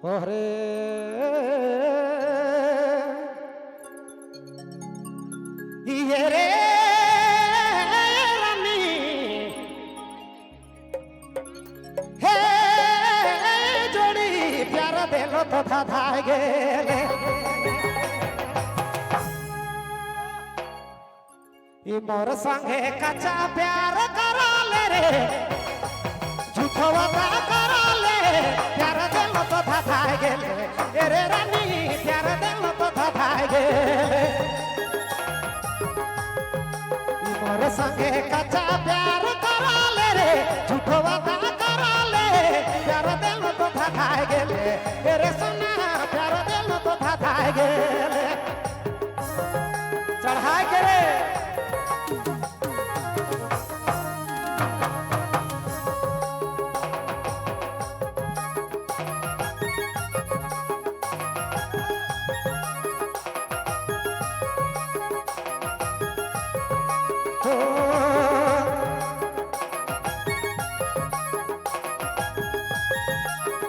ওরে ইয়ে রে রানী হে জোড়ি প্যার দিল তো ধাঁধায় গেলে ই মোর সঙ্গে কাঁচা প্যার করালে রে झूठो वादा कराले प्यार दिल तो धाधाय गेले रे रानी प्यार दिल तो धाधाय गेले मोर संगे कच्चा प्यार कराले रे झूठो वादा कराले प्यार दिल तो धाधाय गेले रे सोना प्यार दिल तो धाधाय गेले चढ़ाए के रे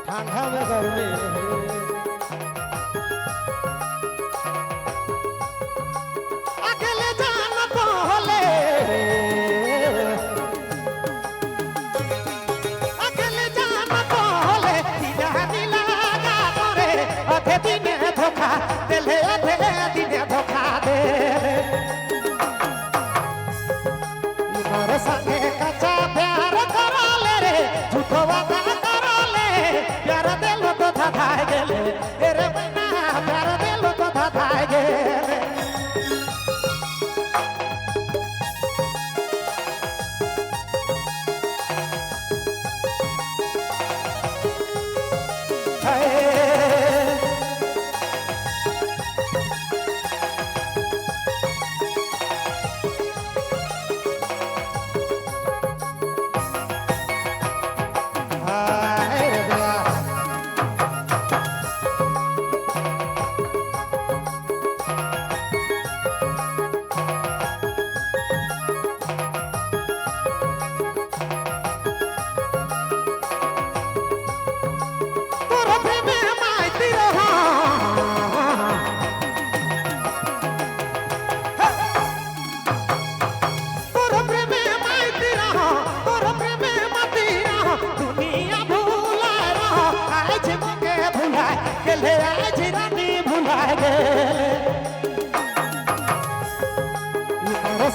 ठंडा में गर्मी अकेले जाना पहले अकेले जाना पहले दिहानी लगा करे अधे दिन धोखा दिले अधे दिन धोखा दे मोर संगे कच्चा प्यार कराले रे झूठो वादा कराले प्यार दिल तो धाधाय गेले रे बना प्यार दिल तो धाधाय गेले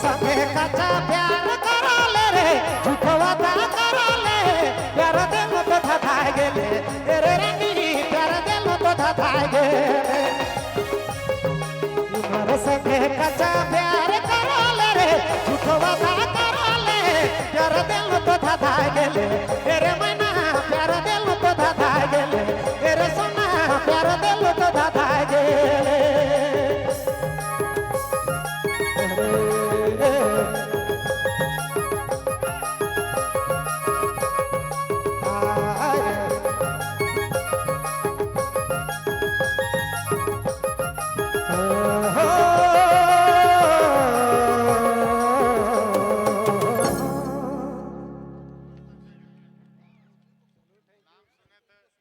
संगे कच्चा प्यार कराले रे झूठो वादा कराले प्यार दिल तो धाधाय गेले रे रानी प्यार दिल तो धाधाय गेले मोर संगे कच्चा प्यार कराले रे झूठो वादा